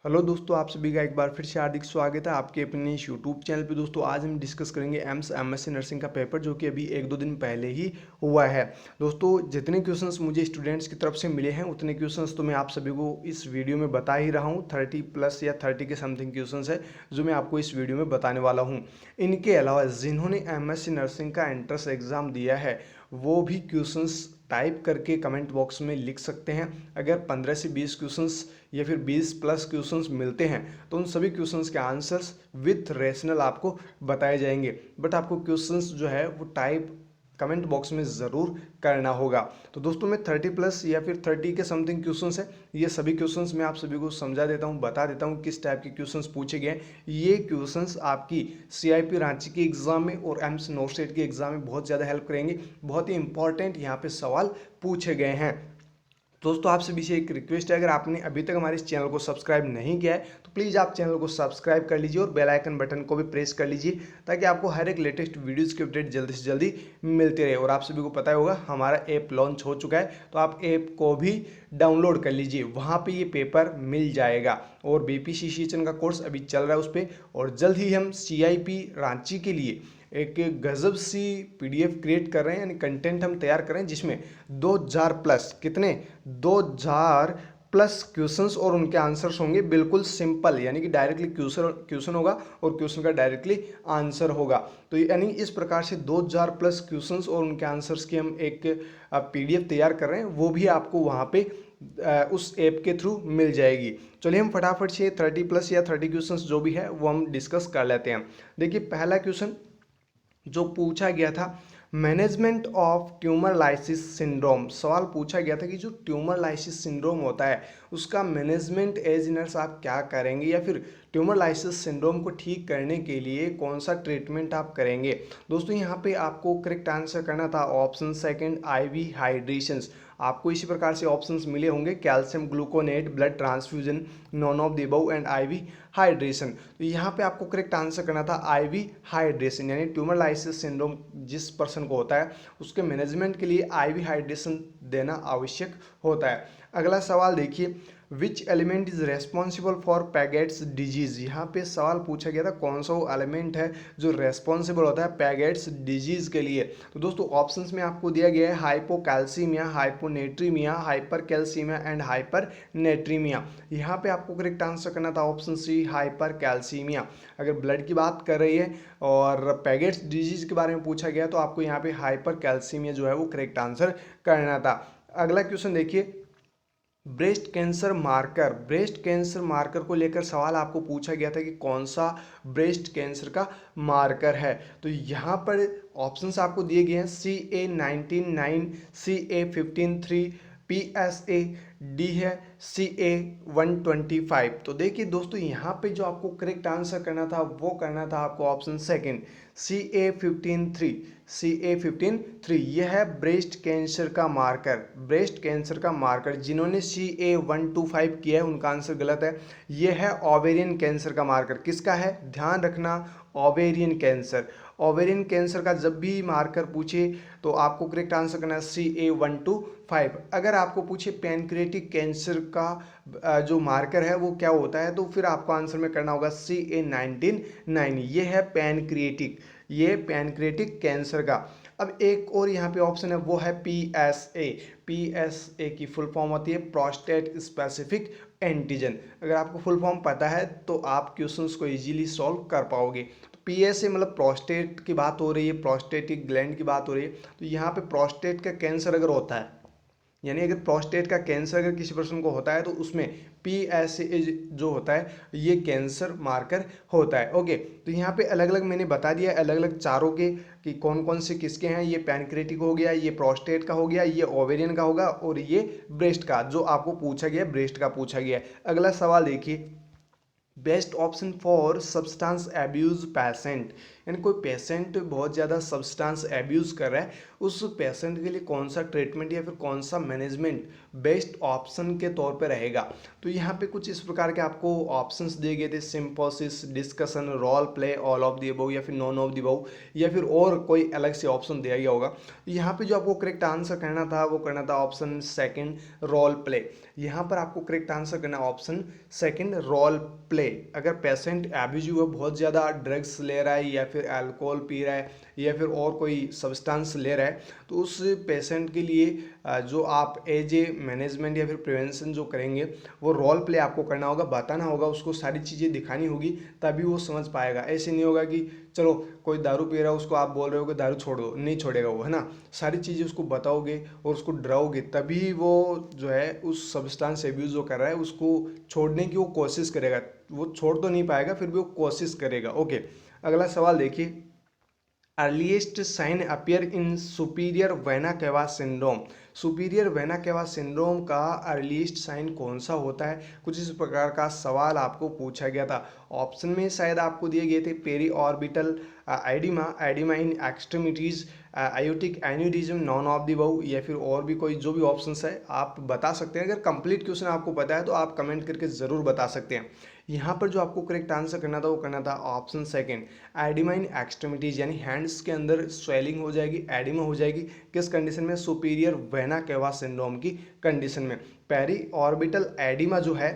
Hello दोस्तों, आप सभी का एक बार फिर से हार्दिक स्वागत है आपके अपने इस यूट्यूब चैनल पे। दोस्तों आज हम डिस्कस करेंगे एमएससी नर्सिंग का पेपर जो कि अभी एक दो दिन पहले ही हुआ है। दोस्तों जितने क्वेश्चंस मुझे स्टूडेंट्स की तरफ से मिले हैं उतने क्वेश्चंस तो मैं आप सभी को इस वीडियो में बता ही रहा हूँ। 30+ या 30 के समथिंग क्वेश्चंस है जो मैं आपको इस वीडियो में बताने वाला हूँ। इनके अलावा जिन्होंने एमएससी नर्सिंग का एंट्रेंस एग्ज़ाम दिया है वो भी क्वेश्चंस टाइप करके कमेंट बॉक्स में लिख सकते हैं। अगर 15 से 20 क्वेश्चंस या फिर 20+ क्वेश्चंस मिलते हैं तो उन सभी क्वेश्चंस के आंसर्स विथ रेशनल आपको बताए जाएंगे। बट आपको क्वेश्चंस जो है वो टाइप कमेंट बॉक्स में ज़रूर करना होगा। तो दोस्तों मैं 30+ या फिर 30 के समथिंग क्वेश्चंस है, ये सभी क्वेश्चंस मैं आप सभी को समझा देता हूँ, बता देता हूँ किस टाइप के क्वेश्चंस पूछे गए। ये क्वेश्चंस आपकी CIP रांची के एग्जाम में और एम्स नोस्टेट के एग्जाम में बहुत ज़्यादा हेल्प करेंगे। बहुत ही इंपॉर्टेंट यहाँ पे सवाल पूछे गए हैं। दोस्तों आप सभी से एक रिक्वेस्ट है, अगर आपने अभी तक हमारे इस चैनल को सब्सक्राइब नहीं किया है तो प्लीज़ आप चैनल को सब्सक्राइब कर लीजिए और बेल आइकन बटन को भी प्रेस कर लीजिए ताकि आपको हर एक लेटेस्ट वीडियोज़ की अपडेट जल्दी से जल्दी मिलते रहे। और आप सभी को पता होगा हमारा ऐप लॉन्च हो चुका है, तो आप ऐप को भी डाउनलोड कर लीजिए, वहाँ पे ये पेपर मिल जाएगा। और BPCCHN का कोर्स अभी चल रहा है उस पर, और जल्द ही हम CIP रांची के लिए एक गजब सी PDF क्रिएट कर रहे हैं, यानी कंटेंट हम तैयार कर रहे हैं जिसमें 2000+ कितने 2000+ क्वेश्चंस और उनके आंसर्स होंगे बिल्कुल सिंपल, यानी कि डायरेक्टली क्वेश्चन होगा और क्वेश्चन का डायरेक्टली आंसर होगा। तो यानी इस प्रकार से 2000+ क्वेश्चंस और उनके आंसर्स की हम एक PDF तैयार कर रहे हैं, वो भी आपको वहाँ पे उस ऐप के थ्रू मिल जाएगी। चलिए हम फटाफट से 30+ या 30 क्वेश्चंस जो भी है वो हम डिस्कस कर लेते हैं। देखिए पहला क्वेश्चन जो पूछा गया था, management of tumour lysis syndrome. सवाल पूछा गया था कि जो ट्यूमर लाइसिस सिंड्रोम होता है उसका मैनेजमेंट एज नर्स आप क्या करेंगे, या फिर ट्यूमर लाइसिस सिंड्रोम को ठीक करने के लिए कौन सा ट्रीटमेंट आप करेंगे। दोस्तों यहाँ पे आपको करेक्ट आंसर करना था ऑप्शन सेकंड, IV हाइड्रेशंस। आपको इसी प्रकार से ऑप्शंस मिले होंगे, calcium gluconate, blood transfusion, none of the above and IV hydration. तो यहाँ पे आपको करेक्ट आंसर करना था IV हाइड्रेशन, यानी ट्यूमर लाइसिस सिंड्रोम जिस पर्सन को होता है उसके मैनेजमेंट के लिए IV हाइड्रेशन देना आवश्यक होता है। अगला सवाल देखिए, which element is responsible for Paget's disease. यहाँ पे सवाल पूछा गया था कौन सा वो एलिमेंट है जो रेस्पॉन्सिबल होता है पैगेट्स डिजीज के लिए। तो दोस्तों ऑप्शंस में आपको दिया गया है हाइपोकैल्सीमिया, हाइपोनेट्रीमिया, हाइपरकैल्सीमिया एंड हाइपरनेट्रीमिया। यहाँ पे आपको करेक्ट आंसर करना था ऑप्शन C, हाइपरकैल्सीमिया। अगर ब्लड की बात कर रही है और पैगेट्स डिजीज के बारे में पूछा गया तो आपको यहाँ पे हाइपरकैल्सीमिया जो है वो करेक्ट आंसर करना था। अगला क्वेश्चन देखिए, breast cancer marker. Breast cancer marker को लेकर सवाल आपको पूछा गया था कि कौन सा ब्रेस्ट कैंसर का मार्कर है। तो यहाँ पर ऑप्शंस आपको दिए गए हैं CA19-9, CA15-3, PSA-D है, CA125। तो देखिए दोस्तों यहाँ पे जो आपको करेक्ट आंसर करना था वो करना था आपको ऑप्शन सेकंड, CA15-3। CA15-3 यह है ब्रेस्ट कैंसर का मार्कर। ब्रेस्ट कैंसर का मार्कर जिन्होंने CA125 किया है उनका आंसर गलत है। यह है ओवेरियन कैंसर का मार्कर। किसका है ध्यान रखना, ओवेरियन कैंसर। ओवेरियन कैंसर का जब भी मार्कर पूछे तो आपको करेक्ट आंसर करना है CA125। अगर आपको पूछे पैनक्रियाटिक कैंसर का जो मार्कर है वो क्या होता है तो फिर आपको आंसर में करना होगा CA19-9। ये है पैनक्रियाटिक, ये पैनक्रियाटिक कैंसर का। अब एक और यहाँ पे ऑप्शन है वो है PSA। PSA की फुल फॉर्म होती है प्रोस्टेट स्पेसिफिक एंटीजन। अगर आपको फुल फॉर्म पता है तो आप क्वेश्चंस को इजीली सॉल्व कर पाओगे। PSA मतलब प्रोस्टेट की बात हो रही है, प्रोस्टेटिक ग्लैंड की बात हो रही है। तो यहाँ पे प्रोस्टेट का कैंसर अगर होता है, यानी अगर प्रोस्टेट का कैंसर अगर किसी पर्सन को होता है तो उसमें PSA जो होता है ये कैंसर मार्कर होता है। ओके, तो यहाँ पे अलग अलग मैंने बता दिया अलग अलग चारों के कि कौन कौन से किसके हैं। ये पैनक्रियाटिक हो गया, ये प्रोस्टेट का हो गया, ये ओवेरियन का होगा और ये ब्रेस्ट का, जो आपको पूछा गया ब्रेस्ट का पूछा गया। अगला सवाल देखिए, best option for substance abuse patient, यानी कोई पेशेंट बहुत ज़्यादा सब्सटेंस एब्यूज़ कर रहा है, उस पेशेंट के लिए कौन सा ट्रीटमेंट या फिर कौन सा मैनेजमेंट बेस्ट ऑप्शन के तौर पे रहेगा। तो यहाँ पे कुछ इस प्रकार के आपको ऑप्शंस दिए गए थे, symposium, discussion, role play, all of the above या फिर नॉन ऑफ दी अबव, या फिर और कोई अलग से ऑप्शन दिया गया होगा। यहाँ पे जो आपको करेक्ट आंसर करना था वो करना था ऑप्शन सेकंड, रोल प्ले। यहाँ पर आपको करेक्ट आंसर करना ऑप्शन सेकंड, रोल प्ले। अगर पेशेंट एब्यूजिव है, बहुत ज़्यादा ड्रग्स ले रहा है या फिर अल्कोहल पी रहा है या फिर और कोई सब्सटेंस ले रहा है, तो उस पेशेंट के लिए जो आप एज ए मैनेजमेंट या फिर प्रिवेंशन जो करेंगे वो रोल प्ले आपको करना होगा, बताना होगा उसको, सारी चीज़ें दिखानी होगी, तभी वो समझ पाएगा। ऐसे नहीं होगा कि चलो कोई दारू पी रहा है उसको आप बोल रहे हो कि दारू छोड़ दो, नहीं छोड़ेगा वो, है ना। सारी चीज़ें उसको बताओगे और उसको डराओगे, तभी वो जो है उस सब्सटेंस एब्यूज़ जो कर रहा है उसको छोड़ने की वो कोशिश करेगा। वो छोड़ तो नहीं पाएगा, फिर भी वो कोशिश करेगा। ओके, अगला सवाल देखिए, earliest sign appear in superior vena cava syndrome. Superior vena cava syndrome का अर्लीस्ट साइन कौन सा होता है, कुछ इस प्रकार का सवाल आपको पूछा गया था। ऑप्शन में शायद आपको दिए गए थे, peri orbital edema, edema in extremities, aortic aneurysm, none of the above, या फिर और भी कोई जो भी ऑप्शंस है आप बता सकते हैं। अगर कंप्लीट क्वेश्चन आपको पता है तो आप कमेंट करके ज़रूर बता सकते हैं। यहाँ पर जो आपको करेक्ट आंसर करना था वो करना था option second, oedema in extremities, यानी हैंड्स के अंदर स्वेलिंग हो जाएगी, एडिमा हो जाएगी। किस कंडीशन में, सुपीरियर वेना केवा सिंड्रोम की कंडीशन में। पेरी ऑर्बिटल एडिमा जो है,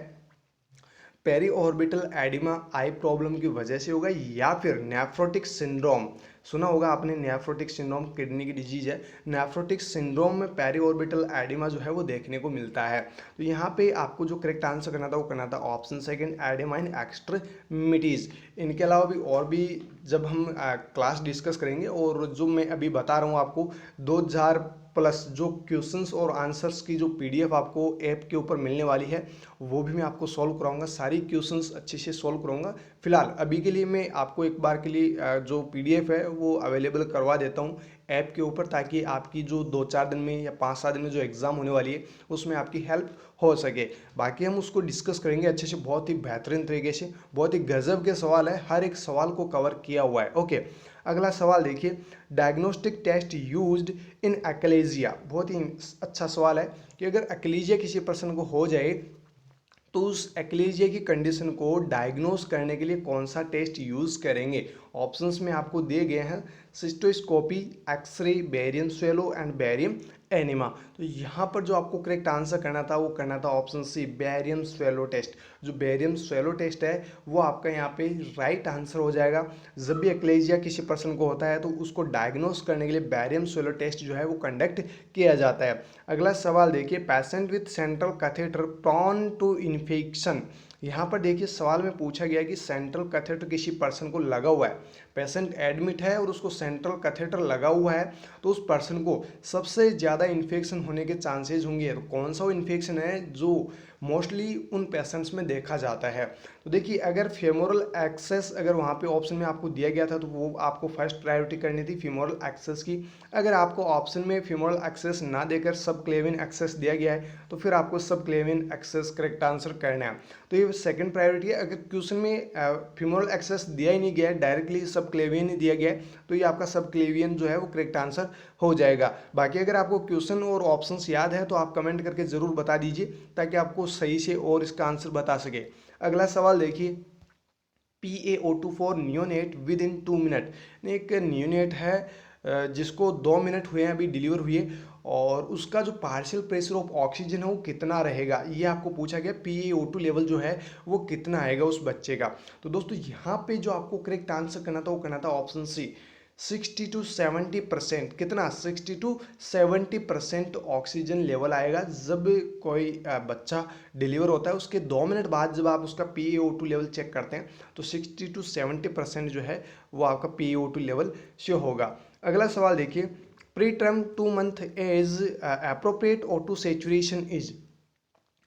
पेरी ऑर्बिटल एडिमा आई प्रॉब्लम की वजह से होगा, या फिर नेफ्रोटिक सिंड्रोम, सुना होगा आपने नेफ्रोटिक सिंड्रोम, किडनी की डिजीज है। नेफ्रोटिक सिंड्रोम में पेरी ऑर्बिटल एडिमा जो है वो देखने को मिलता है। तो यहाँ पे आपको जो करेक्ट आंसर करना था वो करना था option second, oedema in extremities. इनके अलावा भी और भी जब हम क्लास डिस्कस करेंगे, और जो मैं अभी बता रहा हूँ आपको 2000 प्लस जो क्वेश्चंस और आंसर्स की जो पीडीएफ आपको ऐप के ऊपर मिलने वाली है, वो भी मैं आपको सॉल्व कराऊंगा, सारी क्वेश्चंस अच्छे से सॉल्व कराऊंगा। फिलहाल अभी के लिए मैं आपको एक बार के लिए जो पीडीएफ है वो अवेलेबल करवा देता हूँ ऐप के ऊपर, ताकि आपकी जो 2-4 दिन में या 5-7 दिन में जो एग्ज़ाम होने वाली है उसमें आपकी हेल्प हो सके। बाकी हम उसको डिस्कस करेंगे अच्छे से, बहुत ही बेहतरीन तरीके से, बहुत ही गजब के सवाल है, हर एक सवाल को कवर किया हुआ है। ओके, अगला सवाल देखिए, डायग्नोस्टिक टेस्ट यूज्ड इन एक्लेजिया। बहुत ही अच्छा सवाल है कि अगर एक्लेजिया किसी पर्सन को हो जाए तो उस एक्लेजिया की कंडीशन को डायग्नोस करने के लिए कौन सा टेस्ट यूज़ करेंगे। ऑप्शंस में आपको दिए गए हैं, cystoscopy, X-ray, barium swallow and barium enema. तो यहाँ पर जो आपको करेक्ट आंसर करना था वो करना था option C, barium swallow test. जो बेरियम स्वेलो टेस्ट है वो आपका यहाँ पे राइट आंसर हो जाएगा। जब भी एक्लेजिया किसी पर्सन को होता है तो उसको डायग्नोस करने के लिए बेरियम स्वेलो टेस्ट जो है वो कंडक्ट किया जाता है। अगला सवाल देखिए, patient with central catheter prone to infection. यहाँ पर देखिए सवाल में पूछा गया कि सेंट्रल कैथेटर किसी पर्सन को लगा हुआ है, पेशेंट एडमिट है और उसको सेंट्रल कैथेटर लगा हुआ है, तो उस पर्सन को सबसे ज़्यादा इन्फेक्शन होने के चांसेस होंगे। तो कौन सा वो इन्फेक्शन है जो मोस्टली उन पेशेंट्स में देखा जाता है। तो देखिए अगर फेमोरल एक्सेस अगर वहाँ पे ऑप्शन में आपको दिया गया था तो वो आपको फर्स्ट प्रायोरिटी करनी थी फेमोरल एक्सेस की। अगर आपको ऑप्शन में फेमोरल एक्सेस ना देकर सब क्लेविन एक्सेस दिया गया है तो फिर आपको सब क्लेविन एक्सेस करेक्ट आंसर करना है। तो ये सेकंड प्रायोरिटी है। अगर क्वेश्चन में फेमोरल एक्सेस दिया ही नहीं गया है, डायरेक्टली सब क्लेवियन ही दिया गया है, तो ये आपका सब क्लेवियन जो है वो करेक्ट आंसर हो जाएगा। बाकी अगर आपको क्वेश्चन और ऑप्शंस याद है तो आप कमेंट करके ज़रूर बता दीजिए ताकि आपको सही से और इसका आंसर बता सके। अगला सवाल देखिए, PaO2 for neonate with in 2 minute. एक नियोनेट है जिसको 2 मिनट हुए हैं अभी डिलीवर हुए, और उसका जो पार्शियल प्रेशर ऑफ ऑक्सीजन है वो कितना रहेगा, ये आपको पूछा गया। PaO2 लेवल जो है वो कितना आएगा उस बच्चे का। तो दोस्तों यहाँ पे जो आपको करेक्ट आंसर करना था वो करना था ऑप्शन सी, 60 to 70%। कितना, 60 to 70% ऑक्सीजन लेवल आएगा जब कोई बच्चा डिलीवर होता है। उसके 2 मिनट बाद जब आप उसका PaO2 लेवल चेक करते हैं तो 60 to 70% जो है वो आपका PaO2 लेवल शो होगा। अगला सवाल देखिए, pre term 2 month age appropriate O2 saturation is.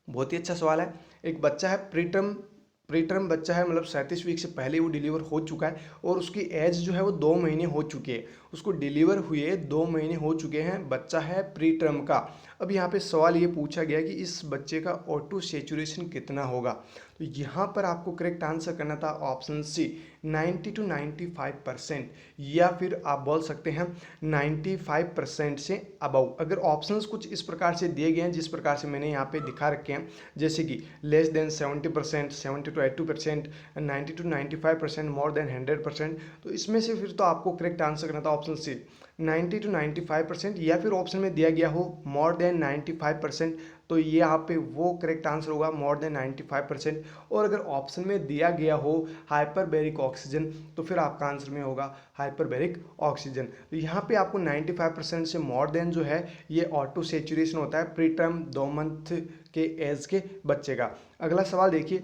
बहुत ही अच्छा सवाल है। एक बच्चा है प्रीटर्म बच्चा है, मतलब 37 वीक से पहले वो डिलीवर हो चुका है और उसकी एज जो है वो 2 महीने हो चुके हैं। उसको डिलीवर हुए 2 महीने हो चुके हैं, बच्चा है प्रीटर्म का। अब यहाँ पे सवाल ये पूछा गया कि इस बच्चे का ऑटो सेचुरेशन कितना होगा, तो यहाँ पर आपको करेक्ट आंसर करना था ऑप्शन सी 90 to 95%, या फिर आप बोल सकते हैं 95% से अबव। अगर ऑप्शंस कुछ इस प्रकार से दिए गए हैं जिस प्रकार से मैंने यहाँ पे दिखा रखे हैं, जैसे कि less than 70%, 70 to 80%, 90 to 95%, more than 100%, तो इसमें से फिर तो आपको करेक्ट आंसर करना था ऑप्शन सी 90 to 95%, या फिर ऑप्शन में दिया गया हो मोर देन 95%, तो ये यहाँ पे वो करेक्ट आंसर होगा मोर देन 95%। और अगर ऑप्शन में दिया गया हो हाइपरबैरिक ऑक्सीजन, तो फिर आपका आंसर में होगा हाइपरबैरिक ऑक्सीजन। तो यहाँ पे आपको 95% से मोर देन जो है ये ऑटो सेचुरेशन होता है प्री टर्म 2 मंथ के एज के बच्चे का। अगला सवाल देखिए,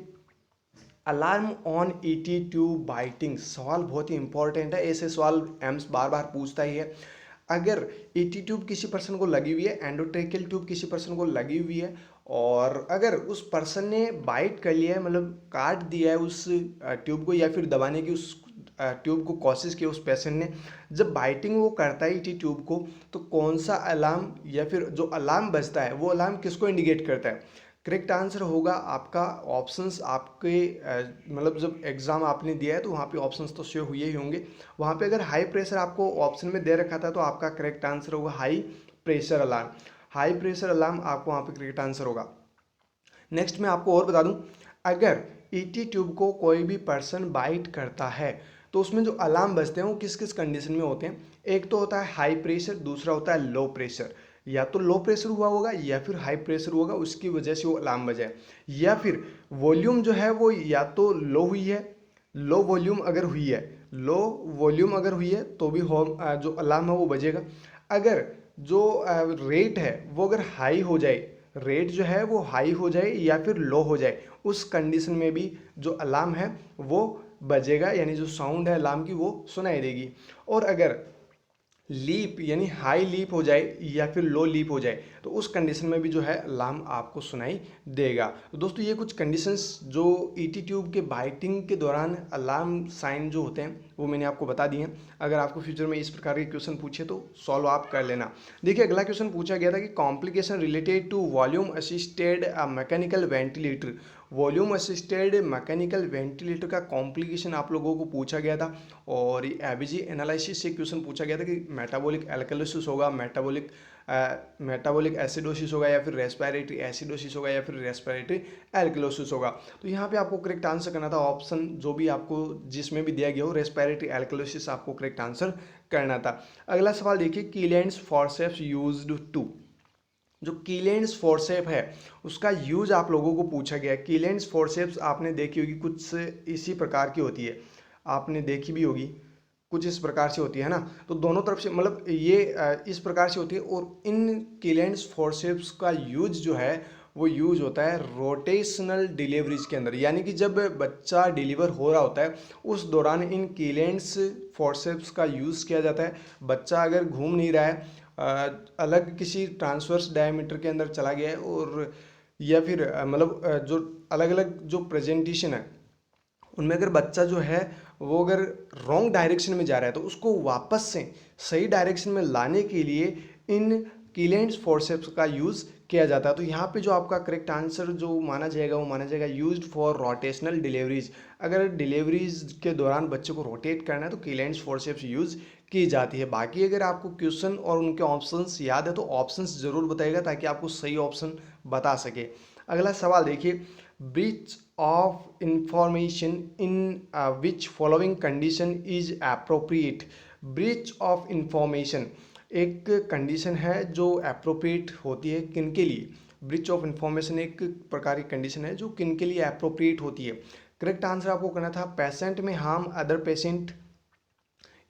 alarm on ET tube biting. सवाल बहुत ही इंपॉर्टेंट है, ऐसे सवाल एम्स बार बार पूछता ही है। अगर ईटी ट्यूब किसी पर्सन को लगी हुई है, एंडोट्रेकियल ट्यूब किसी पर्सन को लगी हुई है, और अगर उस पर्सन ने बाइट कर लिया है, मतलब काट दिया है उस ट्यूब को, या फिर दबाने की उस ट्यूब को कोशिश की उस पेशेंट ने, जब बाइटिंग वो करता है ईटी ट्यूब को, तो कौन सा अलार्म या फिर जो अलार्म बजता है वो अलार्म किसको इंडिकेट करता है? करेक्ट आंसर होगा आपका ऑप्शंस आपके मतलब जब एग्ज़ाम आपने दिया है तो वहाँ पे ऑप्शंस तो शो हुए ही होंगे। वहाँ पे अगर हाई प्रेशर आपको ऑप्शन में दे रखा था तो आपका करेक्ट आंसर होगा high pressure alarm. High pressure alarm आपको वहाँ पे करेक्ट आंसर होगा। नेक्स्ट मैं आपको और बता दूं, अगर ईटी ट्यूब को कोई भी पर्सन बाइट करता है तो उसमें जो अलार्म बजते हैं वो किस किस कंडीशन में होते हैं? एक तो होता है हाई प्रेशर, दूसरा होता है लो प्रेशर। या तो लो प्रेशर हुआ होगा या फिर हाई प्रेशर होगा, उसकी वजह से वो अलार्म बजा है। या फिर वॉल्यूम जो है वो या तो लो हुई है, लो वॉल्यूम अगर हुई है, लो वॉल्यूम अगर हुई है तो भी जो अलार्म है वो बजेगा। अगर जो रेट है वो अगर हाई हो जाए, रेट जो है वो हाई हो जाए या फिर लो हो जाए, उस कंडीशन में भी जो अलार्म है वो बजेगा, यानी जो साउंड है अलार्म की वो सुनाई देगी। और अगर लीप यानी हाई लीप हो जाए या फिर लो लीप हो जाए तो उस कंडीशन में भी जो है अलार्म आपको सुनाई देगा। तो दोस्तों ये कुछ कंडीशंस जो ईटी ट्यूब के बाइटिंग के दौरान अलार्म साइन जो होते हैं वो मैंने आपको बता दिए हैं। अगर आपको फ्यूचर में इस प्रकार के क्वेश्चन पूछे तो सॉल्व आप कर लेना। देखिए अगला क्वेश्चन पूछा गया था कि complication related to volume assisted mechanical ventilator. Volume assisted mechanical ventilator का कॉम्प्लिकेशन आप लोगों को पूछा गया था, और ये एबीजी एनालिसिस से क्वेश्चन पूछा गया था कि मेटाबॉलिक एल्कलोसिस होगा, मेटाबॉलिक एसिडोसिस होगा, या फिर रेस्पिरेटरी एसिडोसिस होगा, या फिर रेस्पिरेटरी एल्कलोसिस होगा। तो यहाँ पे आपको करेक्ट आंसर करना था ऑप्शन जो भी आपको जिसमें भी दिया गया हो, रेस्पिरेटरी एल्कलोसिस आपको करेक्ट आंसर करना था। अगला सवाल देखिए, कीलेंस फॉरसेप्स यूज्ड टू। जो कीलेंस फोर्सेप है उसका यूज आप लोगों को पूछा गया है। कीलेंस फोर्सेप्स आपने देखी होगी, कुछ इसी प्रकार की होती है, आपने देखी भी होगी, कुछ इस प्रकार से होती है ना। तो दोनों तरफ से मतलब ये इस प्रकार से होती है, और इन कीलेंस फोर्सेप्स का यूज जो है वो यूज होता है रोटेशनल डिलीवरीज के अंदर, यानी कि जब बच्चा डिलीवर हो रहा होता है उस दौरान इन कीलेंस फोर्सेप्स का यूज़ किया जाता है। बच्चा अगर घूम नहीं रहा है, अलग किसी ट्रांसवर्स डायमीटर के अंदर चला गया है, और या फिर मतलब जो अलग अलग जो प्रेजेंटेशन है उनमें अगर बच्चा जो है वो अगर रॉन्ग डायरेक्शन में जा रहा है तो उसको वापस से सही डायरेक्शन में लाने के लिए इन कीलेंस फोर्सेप्स का यूज़ किया जाता है। तो यहाँ पे जो आपका करेक्ट आंसर जो माना जाएगा वो माना जाएगा यूज्ड फॉर रोटेशनल डिलीवरीज। अगर डिलीवरीज के दौरान बच्चे को रोटेट करना है तो कीलेंस फोर्सेप्स यूज़ की जाती है। बाकी अगर आपको क्वेश्चन और उनके ऑप्शंस याद है तो ऑप्शंस ज़रूर बताइएगा ताकि आपको सही ऑप्शन बता सके। अगला सवाल देखिए, breach of information in which following condition is appropriate. Breach of information एक कंडीशन है जो अप्रोप्रिएट होती है किन के लिए? ब्रीच ऑफ इंफॉर्मेशन एक प्रकार की कंडीशन है जो किन के लिए अप्रोप्रिएट होती है? करेक्ट आंसर आपको करना था पेशेंट में हार्म अदर पेशेंट,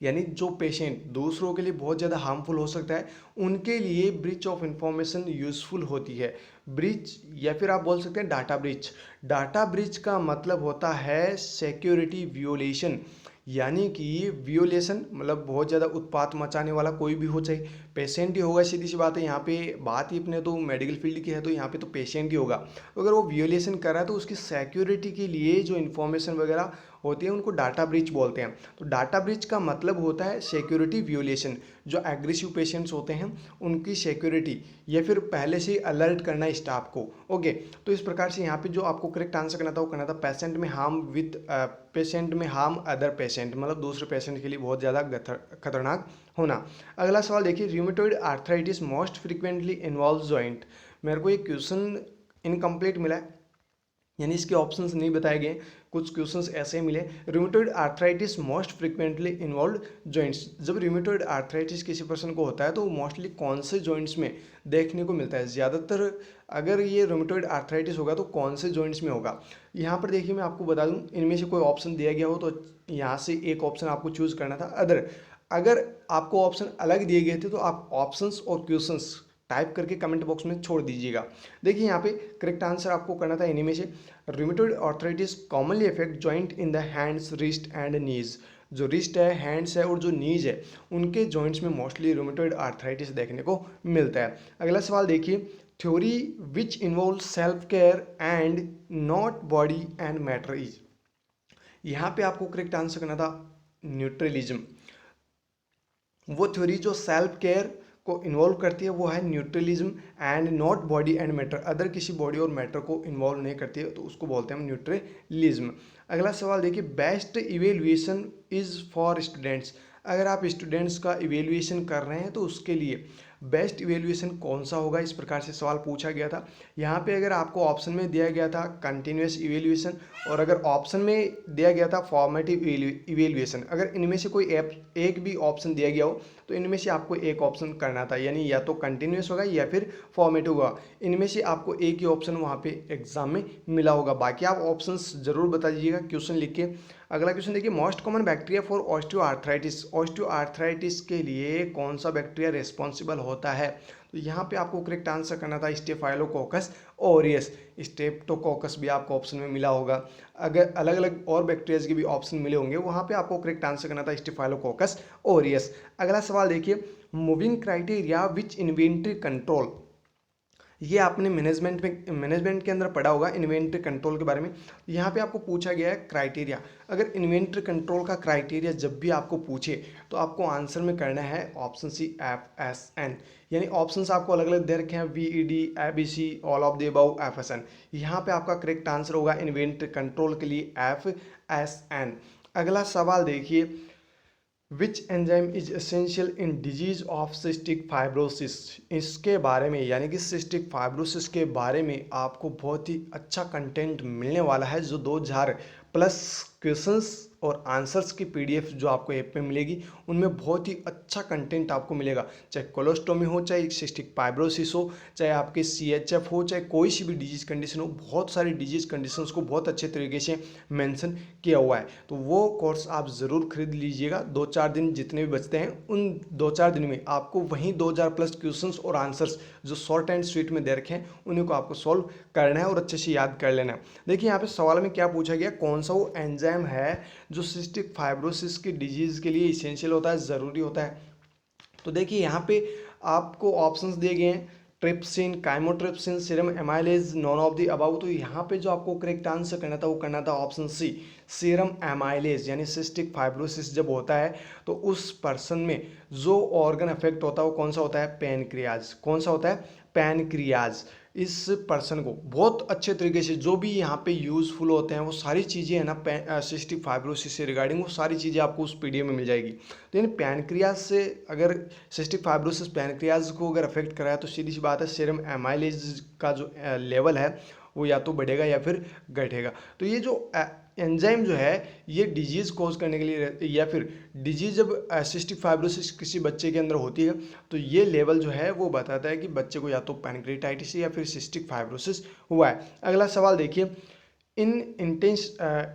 यानी जो पेशेंट दूसरों के लिए बहुत ज़्यादा हार्मफुल हो सकता है उनके लिए ब्रीच ऑफ इंफॉर्मेशन यूज़फुल होती है। ब्रीच या फिर आप बोल सकते हैं डाटा ब्रीच। डाटा ब्रीच का मतलब होता है सिक्योरिटी वियोलेशन, यानी कि वियोलेशन मतलब बहुत ज़्यादा उत्पात मचाने वाला कोई भी हो, चाहे पेशेंट ही होगा, सीधी सी बात है। यहाँ पे बात ही अपने तो मेडिकल फील्ड की है तो यहाँ पे तो पेशेंट ही होगा। तो अगर वो वियोलेशन कर रहा है तो उसकी सिक्योरिटी के लिए जो इन्फॉर्मेशन वगैरह होती है उनको डाटा ब्रीच बोलते हैं। तो डाटा ब्रीच का मतलब होता है सिक्योरिटी वियोलेशन, जो एग्रेसिव पेशेंट्स होते हैं उनकी सिक्योरिटी या फिर पहले से ही अलर्ट करना स्टाफ को। ओके, तो इस प्रकार से यहाँ पे जो आपको करेक्ट आंसर करना था वो करना था पेशेंट में हार्म अदर पेशेंट, मतलब दूसरे पेशेंट के लिए बहुत ज़्यादा खतरनाक होना। अगला सवाल देखिए, rheumatoid arthritis most frequently involve joint. मेरे को ये क्वेश्चन इनकम्प्लीट मिला है, यानी इसके ऑप्शंस नहीं बताए गए, कुछ क्वेश्चंस ऐसे ही मिले। Rheumatoid arthritis most frequently involve joints, जब रूमेटॉइड आर्थराइटिस किसी पर्सन को होता है तो वो मोस्टली कौन से जॉइंट्स में देखने को मिलता है ज़्यादातर? अगर ये रूमेटॉइड आर्थराइटिस होगा तो कौन से जॉइंट्स में होगा? यहाँ पर देखिए मैं आपको बता दूँ, इनमें से कोई ऑप्शन दिया गया हो तो यहाँ से एक ऑप्शन आपको चूज़ करना था। अगर आपको ऑप्शन अलग दिए गए थे तो आप ऑप्शंस और क्वेश्चंस टाइप करके कमेंट बॉक्स में छोड़ दीजिएगा। देखिए यहाँ पे करेक्ट आंसर आपको करना था इन्हीं में से। Rheumatoid arthritis commonly affect joint in the hands, wrist and knees. जो रिस्ट है, हैंड्स है और जो नीज है, उनके जॉइंट्स में मोस्टली रूमेटॉइड आर्थराइटिस देखने को मिलता है। अगला सवाल देखिए, theory which involve self care and not body and matter is. यहाँ पे आपको करेक्ट आंसर करना था न्यूट्रलिज्म। वो थ्योरी जो सेल्फ केयर को इन्वॉल्व करती है वो है neutralism, and not body and matter, other किसी बॉडी और मैटर को इन्वॉल्व नहीं करती है तो उसको बोलते हैं हम न्यूट्रलिज्म। अगला सवाल देखिए, best evaluation is for students. अगर आप स्टूडेंट्स का इवेल्युएशन कर रहे हैं तो उसके लिए बेस्ट इवेल्युएशन कौन सा होगा, इस प्रकार से सवाल पूछा गया था। यहाँ पे अगर आपको ऑप्शन में दिया गया था कंटिन्यूस इवेल्युएशन और अगर ऑप्शन में दिया गया था फॉर्मेटिव इवेल्युएशन, अगर इनमें से कोई एक भी ऑप्शन दिया गया हो तो इनमें से आपको एक ऑप्शन करना था, यानी या तो कंटिन्यूस होगा या फिर फॉर्मेटिव होगा। इनमें से आपको एक ही ऑप्शन वहाँ पे एग्जाम में मिला होगा, बाकी आप ऑप्शंस जरूर बता दीजिएगा क्वेश्चन लिख के। अगला क्वेश्चन देखिए, most common bacteria for osteoarthritis. Osteoarthritis के लिए कौन सा बैक्टीरिया रिस्पॉन्सिबल होता है? तो यहाँ पे आपको करेक्ट आंसर करना था स्टेफाइलोकोकस ऑरियस। स्ट्रेप्टोकोकस भी आपको ऑप्शन में मिला होगा, अगर अलग अलग और बैक्टीरियाज के भी ऑप्शन मिले होंगे, वहाँ पे आपको करेक्ट आंसर करना था स्टेफाइलोकोकस ऑरियस। अगला सवाल देखिए, मूविंग क्राइटेरिया विच इन्वेंटरी कंट्रोल। ये आपने मैनेजमेंट के अंदर पढ़ा होगा इन्वेंटरी कंट्रोल के बारे में। यहाँ पे आपको पूछा गया है क्राइटेरिया। अगर इन्वेंटरी कंट्रोल का क्राइटेरिया जब भी आपको पूछे तो आपको आंसर में करना है ऑप्शन सी FSN, यानी ऑप्शंस आपको अलग अलग दे रखे हैं VED, ABC, all of the above, FSN। यहाँ पे आपका करेक्ट आंसर होगा इन्वेंटरी कंट्रोल के लिए FSN। अगला सवाल देखिए, which enzyme is essential in disease of cystic fibrosis. इसके बारे में, यानी कि सिस्टिक फाइब्रोसिस के बारे में आपको बहुत ही अच्छा कंटेंट मिलने वाला है, जो 2000 प्लस क्वेश्चंस और आंसर्स की PDF जो आपको ऐप में मिलेगी, उनमें बहुत ही अच्छा कंटेंट आपको मिलेगा। चाहे कोलोस्टोमी हो, चाहे सिस्टिक फाइब्रोसिस हो, चाहे आपके CHF हो, चाहे कोई सी भी डिजीज कंडीशन हो, बहुत सारी डिजीज कंडीशंस को बहुत अच्छे तरीके से मेंशन किया हुआ है। तो वो कोर्स आप ज़रूर खरीद लीजिएगा। 2-4 दिन जितने भी बचते हैं उन 2-4 दिन में आपको वहीं 2000 प्लस क्वेश्चंस और आंसर्स जो शॉर्ट एंड स्वीट में दे रखे हैं उन्हीं को आपको सॉल्व करना है और अच्छे से याद कर लेना है। देखिए यहाँ पे सवाल में क्या पूछा गया, कौन सा वो एंजाइम है जो सिस्टिक फाइब्रोसिस की डिजीज़ के लिए इसेंशियल होता है, ज़रूरी होता है। तो देखिए यहाँ पे आपको ऑप्शंस दिए गए हैं, trypsin, chymotrypsin, serum amylase, none of the above. तो यहाँ पे जो आपको करेक्ट आंसर करना था वो करना था ऑप्शन सी, सीरम एमाइलेज। यानी सिस्टिक फाइब्रोसिस जब होता है तो उस पर्सन में जो ऑर्गन अफेक्ट होता है वो कौन सा होता है? पैनक्रियाज। कौन सा होता है? पैनक्रियाज। इस पर्सन को बहुत अच्छे तरीके से जो भी यहाँ पे यूज़फुल होते हैं वो सारी चीज़ें है ना सिस्टिक फाइब्रोसिस से रिगार्डिंग, वो सारी चीज़ें आपको उस PDF में मिल जाएगी। तो यानी पैनक्रियाज से अगर सिस्टिक फाइब्रोसिस पैनक्रियाज को अगर अफेक्ट करा है तो सीधी सी बात है सीरम एमाइलेज का जो लेवल है वो या तो बढ़ेगा या फिर घटेगा। तो ये जो एंजाइम जो है ये डिजीज़ कॉज करने के लिए, या फिर डिजीज़ जब सिस्टिक फाइब्रोसिस किसी बच्चे के अंदर होती है तो ये लेवल जो है वो बताता है कि बच्चे को या तो पैनक्रियाटाइटिस या फिर सिस्टिक फाइब्रोसिस हुआ है। अगला सवाल देखिए, इन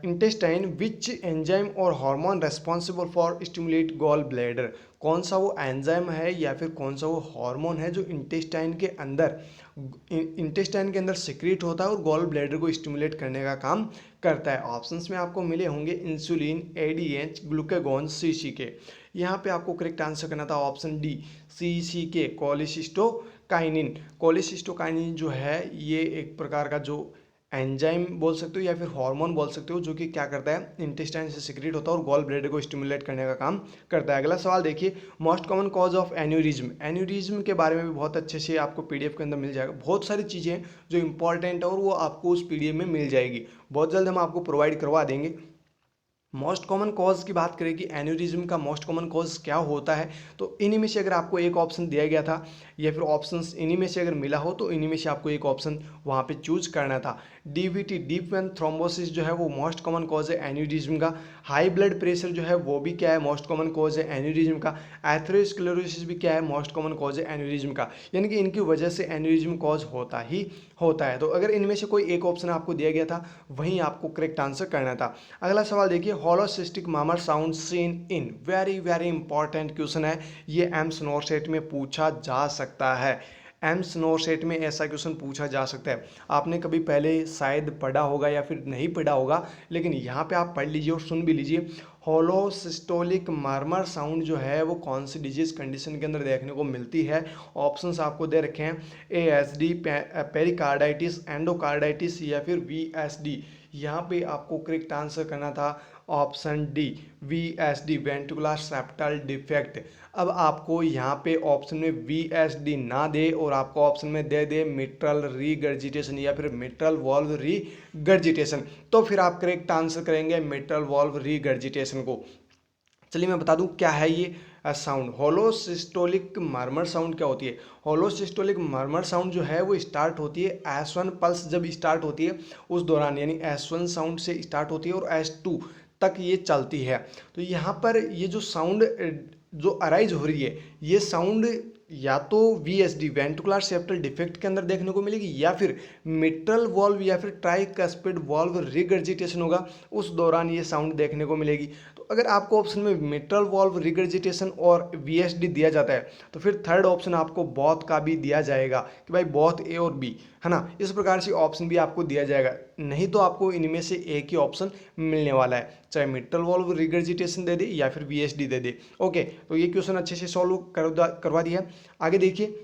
इंटेस्टाइन विच एंजाइम और hormone responsible for stimulate gall bladder. कौन सा वो एंजाइम है या फिर कौन सा वो हार्मोन है जो इंटेस्टाइन के अंदर सिक्रीट होता है और गॉल ब्लैडर को स्टिमुलेट करने का काम करता है? ऑप्शंस में आपको मिले होंगे इंसुलिन, ADH, ग्लूकागॉन, CCK। यहाँ पे आपको करेक्ट आंसर करना था option D, CCK, cholecystokinin. Cholecystokinin जो है ये एक प्रकार का जो एंजाइम बोल सकते हो या फिर हार्मोन बोल सकते हो, जो कि क्या करता है, इंटेस्टाइन से सिक्रेट होता है और गॉल ब्लैडर को स्टिमुलेट करने का काम करता है। अगला सवाल देखिए, most common cause of aneurysm. Aneurysm के बारे में भी बहुत अच्छे से आपको पीडीएफ के अंदर मिल जाएगा। बहुत सारी चीज़ें हैं जो इंपॉर्टेंट है और वो आपको उस पीडीएफ में मिल जाएगी, बहुत जल्द हम आपको प्रोवाइड करवा देंगे। मोस्ट कॉमन कॉज की बात करें कि एन्यूरिज्म का मोस्ट कॉमन कॉज क्या होता है, तो इन्हीं में से अगर आपको एक ऑप्शन दिया गया था या फिर ऑप्शंस इन्हीं में से अगर मिला हो तो इन्हीं में से आपको एक ऑप्शन वहाँ पे चूज करना था। डीवीटी, डीप वेन थ्रोम्बोसिस जो है वो मोस्ट कॉमन कॉज है एन्यूरिज्म का। हाई ब्लड प्रेशर जो है वो भी क्या है, मोस्ट कॉमन कॉज है एन्यूरिज्म का। एथेरोस्क्लेरोसिस भी क्या है, मोस्ट कॉमन कॉज है एन्यूरिज्म का। यानी कि इनकी वजह से एन्यूरिज्म कॉज होता ही होता है। तो अगर इनमें से कोई एक ऑप्शन आपको दिया गया था वहीं आपको करेक्ट आंसर करना था। अगला सवाल देखिए, holosystolic murmur sound seen in, very very important question है ये, एम्स नोरसेट में पूछा जा सकता है। एम्स नोरसेट में ऐसा क्वेश्चन पूछा जा सकता है। आपने कभी पहले शायद पढ़ा होगा या फिर नहीं पढ़ा होगा, लेकिन यहाँ पे आप पढ़ लीजिए और सुन भी लीजिए। होलोसिस्टोलिक मार्मर साउंड जो है वो कौन सी डिजीज कंडीशन के अंदर देखने को मिलती है। ऑप्शंस आपको दे रखे हैं, ASD, पेरिकार्डाइटिस, एंडोकार्डाइटिस या फिर VSD। यहाँ पे आपको करेक्ट आंसर करना था option D, VSD, ventricular septal defect. अब आपको यहाँ पे ऑप्शन में VSD ना दे और आपको ऑप्शन में दे दे मिट्रल रीगर्जिटेशन या फिर मिट्रल वॉल्व रीगर्जिटेशन, तो फिर आप करेक्ट आंसर करेंगे मिट्रल वॉल्व रीगर्जिटेशन को। चलिए मैं बता दूं क्या है ये साउंड। होलोसिस्टोलिक मर्मर साउंड क्या होती है। होलोसिस्टोलिक मर्मर साउंड जो है वो स्टार्ट होती है S1 पल्स जब स्टार्ट होती है उस दौरान, यानी S1 साउंड से स्टार्ट होती है और S2 तक ये चलती है। तो यहाँ पर ये जो साउंड जो अराइज हो रही है ये साउंड या तो VSD, वेंट्रिकुलर सेप्टल डिफेक्ट के अंदर देखने को मिलेगी या फिर मिट्रल वॉल्व या फिर ट्राइकस्पिड वॉल्व रिगर्जिटेशन होगा, उस दौरान ये साउंड देखने को मिलेगी। तो अगर आपको ऑप्शन में मिट्रल वॉल्व रिगर्जिटेशन और VSD दिया जाता है तो फिर थर्ड ऑप्शन आपको बोथ का भी दिया जाएगा कि भाई बोथ A और B, है ना। इस प्रकार से ऑप्शन भी आपको दिया जाएगा, नहीं तो आपको इनमें से एक ही ऑप्शन मिलने वाला है, चाहे मिट्रल वॉल्व रिगर्जिटेशन दे दे या फिर VSD दे दे। ओके, तो ये क्वेश्चन अच्छे से सॉल्व करवा दिया। आगे देखिए,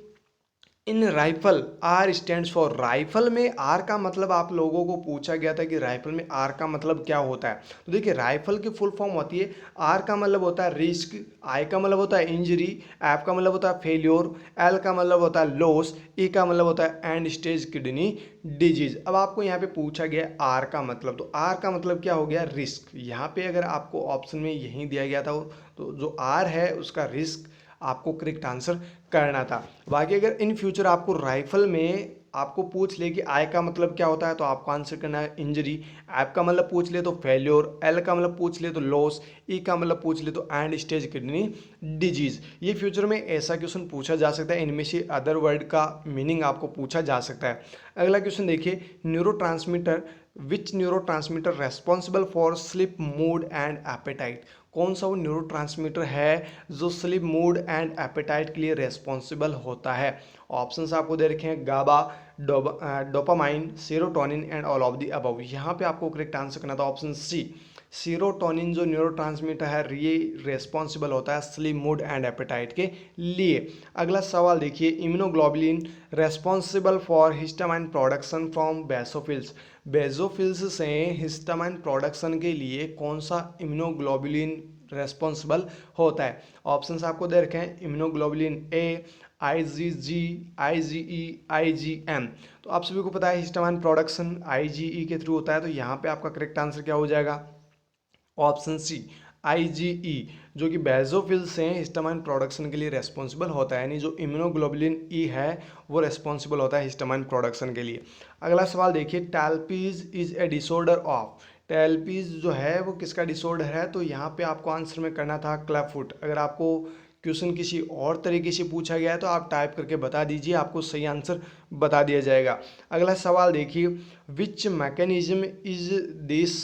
in rifle, R stands for, rifle में R का मतलब आप लोगों को पूछा गया था कि राइफल में R का मतलब क्या होता है। तो देखिए राइफल की फुल फॉर्म होती है, R का मतलब होता है रिस्क, I का मतलब होता है इंजरी, F का मतलब होता है फेल्योर, L का मतलब होता है लॉस, E का मतलब होता है एंड स्टेज किडनी डिजीज। अब आपको यहाँ पे पूछा गया R का मतलब, तो R का मतलब क्या हो गया, रिस्क। यहाँ पे अगर आपको ऑप्शन में यही दिया गया था तो जो R है उसका रिस्क आपको करेक्ट आंसर करना था। बाकी अगर इन फ्यूचर आपको राइफल में आपको पूछ ले कि आई का मतलब क्या होता है तो आपको आंसर करना है इंजरी, एफ का मतलब पूछ ले तो फेल्योर, एल का मतलब पूछ ले तो लॉस, ई का मतलब पूछ ले तो एंड स्टेज किडनी डिजीज। ये फ्यूचर में ऐसा क्वेश्चन पूछा जा सकता है, इनमें से अदर वर्ड का मीनिंग आपको पूछा जा सकता है। अगला क्वेश्चन देखिए, neurotransmitter, which neurotransmitter responsible for sleep, mood and appetite. कौन सा वो न्यूरोट्रांसमीटर है जो स्लीप, मूड एंड एपेटाइट के लिए रेस्पॉन्सिबल होता है। ऑप्शंस आपको दे रखे हैं, GABA, dopamine, serotonin and all of the above. यहाँ पे आपको करेक्ट आंसर करना था ऑप्शन सी, सीरोटोनिन जो न्यूरोट्रांसमीटर है ये रेस्पॉन्सिबल होता है स्लीप, मूड एंड एपेटाइट के लिए। अगला सवाल देखिए, immunoglobulin responsible for histamine production from basophils, basophils से हिस्टामाइन प्रोडक्शन के लिए कौन सा इम्यूनोग्लोबुलिन रेस्पॉन्सिबल होता है। ऑप्शंस आपको दे रखे हैं, immunoglobulin A, IgG, IgE, IgM। तो आप सभी को पता है हिस्टामाइन प्रोडक्शन IgE के थ्रू होता है, तो यहाँ पे आपका करेक्ट आंसर क्या हो जाएगा, ऑप्शन सी, IgE, जो कि बेसोफिल से हिस्टामाइन प्रोडक्शन के लिए रेस्पॉन्सिबल होता है, यानी जो इम्यूनोग्लोबुलिन E है वो रेस्पॉन्सिबल होता है हिस्टामाइन प्रोडक्शन के लिए। अगला सवाल देखिए, टैल्पीज इज ए डिसऑर्डर ऑफ, टैल्पीज जो है वो किसका डिसऑर्डर है, तो यहाँ पे आपको आंसर में करना था क्लैपफुट। अगर आपको क्वेश्चन किसी और तरीके से पूछा गया है तो आप टाइप करके बता दीजिए, आपको सही आंसर बता दिया जाएगा। अगला सवाल देखिए, which mechanism is this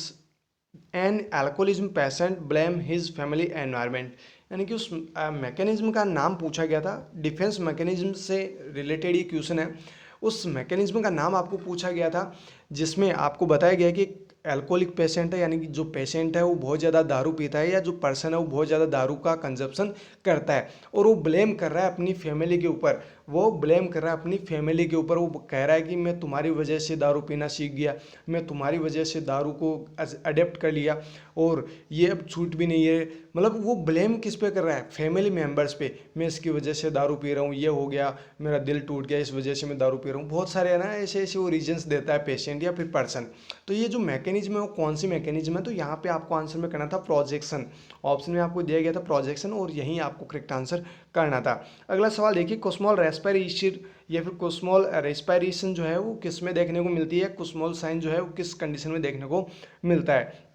an alcoholism patient blame his family environment, यानी कि उस मैकेनिज्म का नाम पूछा गया था, डिफेंस मैकेनिज्म से रिलेटेड ये क्वेश्चन है। उस मैकेनिज्म का नाम आपको पूछा गया था जिसमें आपको बताया गया कि एल्कोहलिक पेशेंट है, यानी कि जो पेशेंट है वो बहुत ज़्यादा दारू पीता है, या जो पर्सन है वो बहुत ज़्यादा दारू का कंजप्शन करता है और वो ब्लेम कर रहा है अपनी फैमिली के ऊपर, वो ब्लेम कर रहा है अपनी फैमिली के ऊपर। वो कह रहा है कि मैं तुम्हारी वजह से दारू पीना सीख गया, मैं तुम्हारी वजह से दारू को अडेप्ट कर लिया और ये अब छूट भी नहीं है। मतलब वो ब्लेम किस पे कर रहा है? फैमिली मेम्बर्स पे। मैं इसकी वजह से दारू पी रहा हूँ, ये हो गया, मेरा दिल टूट गया, इस वजह से मैं दारू पी रहा हूँ। बहुत सारे है ना ऐसे ऐसे वो रीजंस देता है पेशेंट या फिर पर्सन। तो ये जो मैकेनिज्म है वो कौन सी मैकेनिज्म है? तो यहाँ पे आपको आंसर में करना था प्रोजेक्शन। ऑप्शन में आपको दिया गया था प्रोजेक्शन और यहीं आपको करेक्ट आंसर करना था। अगला सवाल देखिए, कुस्मोल रेस्पिरेशन या फिर कुस्मोल रेस्पिरेशन जो है वो किस में देखने को मिलती है? कुस्मोल साइन जो है वो किस कंडीशन में देखने को मिलता है?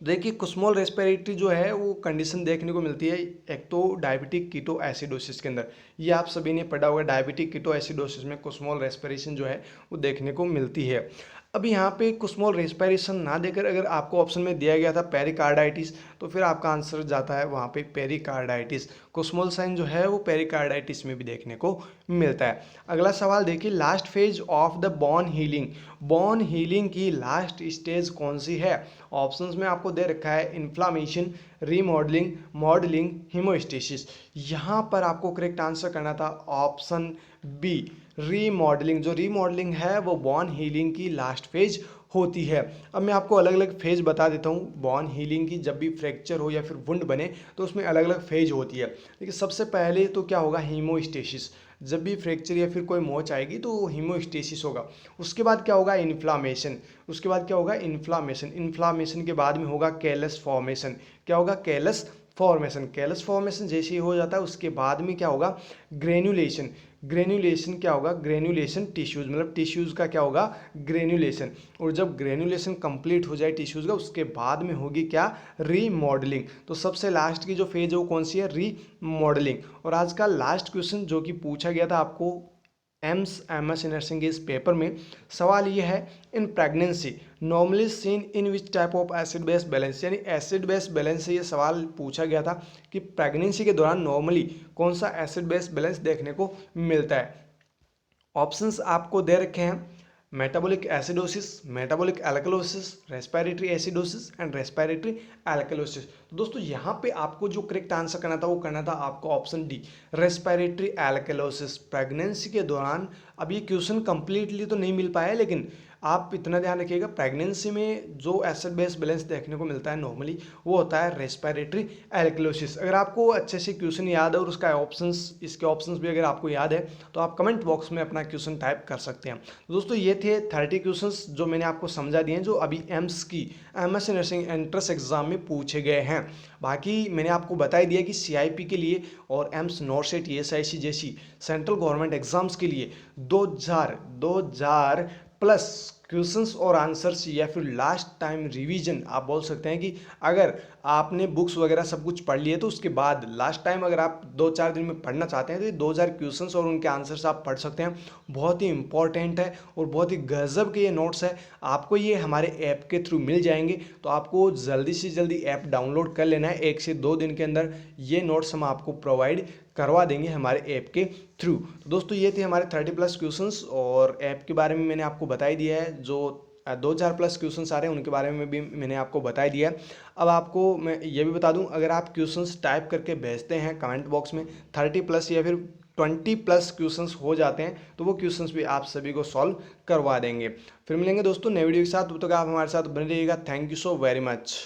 देखिए कुस्मोल रेस्पिरेटरी जो है वो कंडीशन देखने को मिलती है एक तो डायबिटिक कीटो एसिडोसिस के अंदर। ये आप सभी ने पढ़ा होगा, डायबिटिक कीटो एसिडोसिस में कुस्मोल रेस्पिरेशन जो है वो देखने को मिलती है। अब यहाँ पे कुस्मोल रेस्पिरेशन ना देकर अगर आपको ऑप्शन में दिया गया था पेरिकार्डाइटिस, तो फिर आपका आंसर जाता है वहाँ पे पेरिकार्डाइटिस। कुस्मोल साइन जो है वो पेरिकार्डाइटिस में भी देखने को मिलता है। अगला सवाल देखिए, last phase of the bone healing, bone healing की लास्ट स्टेज कौन सी है? ऑप्शंस में आपको दे रखा है इन्फ्लामेशन, रीमॉडलिंग, मॉडलिंग, हीमोस्टेसिस। यहाँ पर आपको करेक्ट आंसर करना था ऑप्शन बी, रीमॉडलिंग। जो रीमॉडलिंग है वो बोन हीलिंग की लास्ट फेज होती है। अब मैं आपको अलग अलग फेज बता देता हूँ बोन हीलिंग की। जब भी फ्रैक्चर हो या फिर वुंड बने तो उसमें अलग अलग फेज होती है। देखिए सबसे पहले तो क्या होगा, हीमोस्टेसिस। जब भी फ्रैक्चर या फिर कोई मोच आएगी तो हीमोस्टेसिस होगा। उसके बाद क्या होगा, इन्फ्लामेशन। उसके बाद क्या होगा, इन्फ्लामेशन। इन्फ्लामेशन के बाद में होगा कैलस फॉर्मेशन। क्या होगा, कैलस फॉर्मेशन। कैलस फॉर्मेशन जैसे ही हो जाता है उसके बाद में क्या होगा, ग्रेन्युलेशन। ग्रेन्युलेशन क्या होगा, ग्रेन्युलेशन टिश्यूज, मतलब टिश्यूज का क्या होगा, ग्रेन्युलेशन। और जब ग्रेन्युलेशन कंप्लीट हो जाए टिश्यूज का उसके बाद में होगी क्या, रीमॉडलिंग। तो सबसे लास्ट की जो फेज है वो कौन सी है, रीमॉडलिंग। और आज का लास्ट क्वेश्चन जो कि पूछा गया था आपको एमएस नर्सिंग के इस पेपर में, सवाल ये है, in pregnancy normally seen in which type of acid base balance. यानी एसिड बेस बैलेंस से ये सवाल पूछा गया था कि प्रेगनेंसी के दौरान नॉर्मली कौन सा एसिड बेस बैलेंस देखने को मिलता है। ऑप्शंस आपको दे रखे हैं, metabolic acidosis, metabolic alkalosis, respiratory acidosis and respiratory alkalosis. तो दोस्तों यहाँ पे आपको जो करेक्ट आंसर करना था वो करना था आपको option D, respiratory alkalosis. Pregnancy के दौरान, अब ये क्वेश्चन कंप्लीटली तो नहीं मिल पाया लेकिन आप इतना ध्यान रखिएगा, प्रेगनेंसी में जो एसिड बेस बैलेंस देखने को मिलता है नॉर्मली वो होता है रेस्पिरेटरी एल्कलोसिस। अगर आपको अच्छे से क्वेश्चन याद है और उसका ऑप्शंस, इसके ऑप्शंस भी अगर आपको याद है तो आप कमेंट बॉक्स में अपना क्वेश्चन टाइप कर सकते हैं। तो दोस्तों ये थे 30 क्वेश्चंस जो मैंने आपको समझा दिए हैं, जो अभी एम्स की एमएस नर्सिंग एंट्रेंस एग्जाम में पूछे गए हैं। बाकी मैंने आपको बता ही दिया कि सीआईपी के लिए और एम्स नॉर्सेट ईएसआईसी जैसी सेंट्रल गवर्नमेंट एग्जाम्स के लिए 2000 प्लस क्वेश्चंस और आंसर्स या फिर लास्ट टाइम रिवीजन आप बोल सकते हैं कि अगर आपने बुक्स वगैरह सब कुछ पढ़ लिए तो उसके बाद लास्ट टाइम अगर आप 2-4 दिन में पढ़ना चाहते हैं तो ये 2000 क्वेश्चंस और उनके आंसर्स आप पढ़ सकते हैं। बहुत ही इंपॉर्टेंट है और बहुत ही गजब के ये नोट्स है। आपको ये हमारे ऐप के थ्रू मिल जाएंगे, तो आपको जल्दी से जल्दी ऐप डाउनलोड कर लेना है। 1 से 2 दिन के अंदर ये नोट्स हम आपको प्रोवाइड करवा देंगे हमारे ऐप के थ्रू। तो दोस्तों ये थे हमारे 30 प्लस क्वेश्चंस और ऐप के बारे में मैंने आपको बता ही दिया है। जो 2000 प्लस क्वेश्चंस आ रहे हैं उनके बारे में भी मैंने आपको बता दिया है। अब आपको मैं ये भी बता दूं, अगर आप क्वेश्चंस टाइप करके भेजते हैं कमेंट बॉक्स में 30 प्लस या फिर 20 प्लस क्वेश्चंस हो जाते हैं तो वो क्वेश्चंस भी आप सभी को सॉल्व करवा देंगे। फिर मिलेंगे दोस्तों नए वीडियो के साथ, तब तक आप हमारे साथ बने रहिएगा। Thank you so very much.